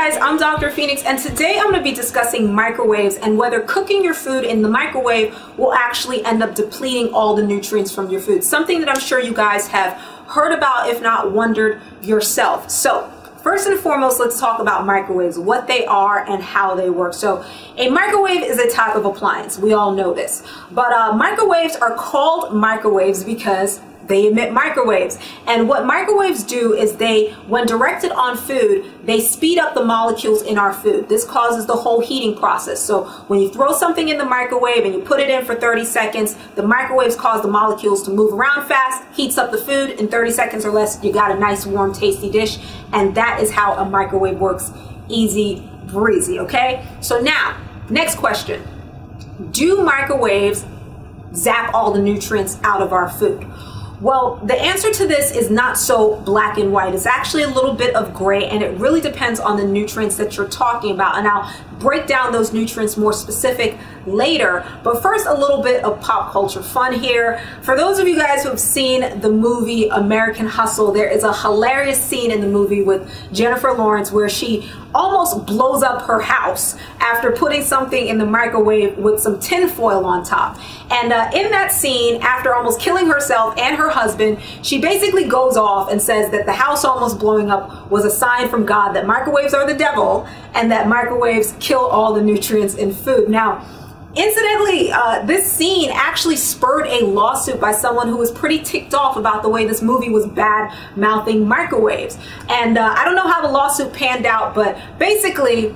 guys, I'm Dr. Phoenix, and today I'm going to be discussing microwaves and whether cooking your food in the microwave will actually end up depleting all the nutrients from your food. Something that I'm sure you guys have heard about, if not wondered yourself. So first and foremost, let's talk about microwaves, what they are and how they work. So a microwave is a type of appliance. We all know this. But microwaves are called microwaves because they emit microwaves. And what microwaves do is when directed on food, they speed up the molecules in our food. This causes the whole heating process. So when you throw something in the microwave and you put it in for 30 seconds, the microwaves cause the molecules to move around fast, heats up the food. In 30 seconds or less, you got a nice, warm, tasty dish. And that is how a microwave works. Easy breezy, okay? So now, next question. Do microwaves zap all the nutrients out of our food? Well, the answer to this is not so black and white. It's actually a little bit of gray, and it really depends on the nutrients that you're talking about. And I'll break down those nutrients more specific later. But first, a little bit of pop culture fun here. For those of you guys who have seen the movie American Hustle, there is a hilarious scene in the movie with Jennifer Lawrence where she almost blows up her house after putting something in the microwave with some tin foil on top. And in that scene, after almost killing herself and her husband, she basically goes off and says that the house almost blowing up was a sign from God that microwaves are the devil and that microwaves kill all the nutrients in food. Now, incidentally, this scene actually spurred a lawsuit by someone who was pretty ticked off about the way this movie was bad-mouthing microwaves. And I don't know how the lawsuit panned out, but basically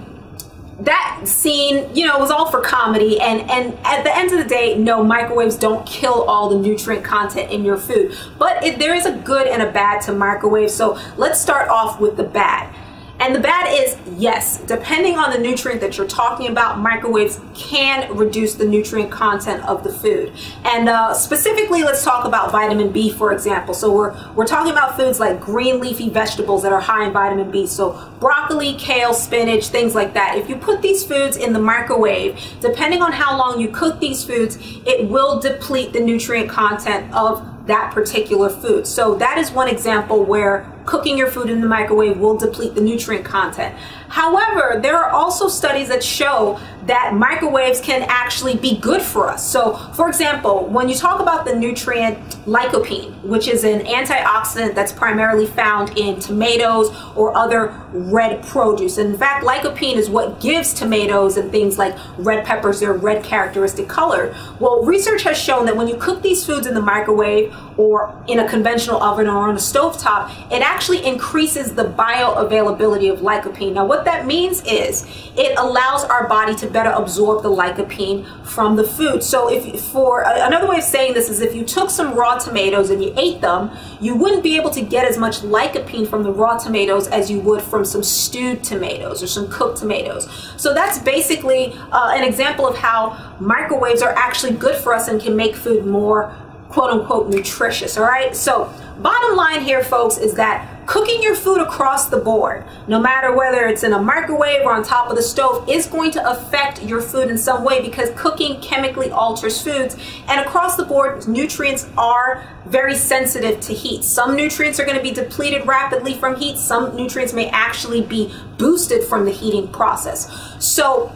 that scene, you know, was all for comedy. And at the end of the day, no, microwaves don't kill all the nutrient content in your food. But there is a good and a bad to microwaves. So let's start off with the bad. And the bad is, yes, depending on the nutrient that you're talking about, microwaves can reduce the nutrient content of the food. And specifically, let's talk about vitamin B, for example. So we're talking about foods like green leafy vegetables that are high in vitamin B. So broccoli, kale, spinach, things like that. If you put these foods in the microwave, depending on how long you cook these foods, it will deplete the nutrient content of that particular food. So that is one example where cooking your food in the microwave will deplete the nutrient content. However, there are also studies that show that microwaves can actually be good for us. So, for example, when you talk about the nutrient lycopene, which is an antioxidant that's primarily found in tomatoes or other red produce. And in fact, lycopene is what gives tomatoes and things like red peppers their red characteristic color. Well, research has shown that when you cook these foods in the microwave or in a conventional oven or on a stovetop, it actually increases the bioavailability of lycopene. Now, what that means is it allows our body to better absorb the lycopene from the food. So another way of saying this is if you took some raw tomatoes and you ate them, you wouldn't be able to get as much lycopene from the raw tomatoes as you would from some stewed tomatoes or some cooked tomatoes. So that's basically an example of how microwaves are actually good for us and can make food more quote-unquote nutritious. All right, so bottom line here, folks, is that cooking your food across the board, no matter whether it's in a microwave or on top of the stove, is going to affect your food in some way because cooking chemically alters foods. And across the board, nutrients are very sensitive to heat. Some nutrients are going to be depleted rapidly from heat. Some nutrients may actually be boosted from the heating process. So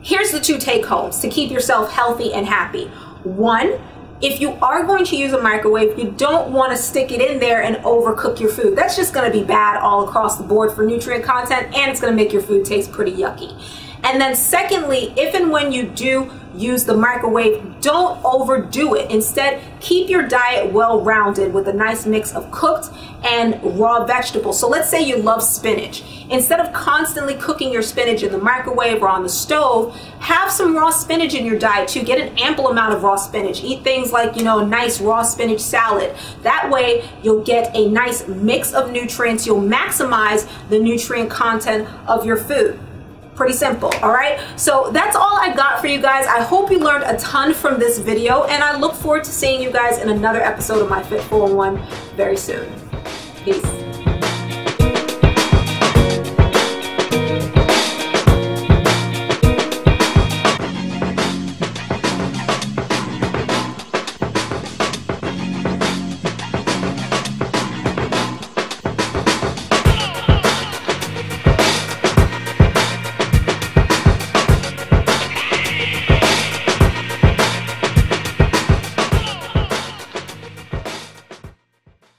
here's the two take-homes to keep yourself healthy and happy. One, if you are going to use a microwave, you don't want to stick it in there and overcook your food. That's just going to be bad all across the board for nutrient content, and it's going to make your food taste pretty yucky. And then secondly, if and when you do use the microwave, don't overdo it. Instead, keep your diet well-rounded with a nice mix of cooked and raw vegetables. So let's say you love spinach. Instead of constantly cooking your spinach in the microwave or on the stove, have some raw spinach in your diet too. Get an ample amount of raw spinach. Eat things like, you know, a nice raw spinach salad. That way you'll get a nice mix of nutrients. You'll maximize the nutrient content of your food. Pretty simple, all right? So that's all I got for you guys. I hope you learned a ton from this video, and I look forward to seeing you guys in another episode of My Fit 411 very soon. Peace.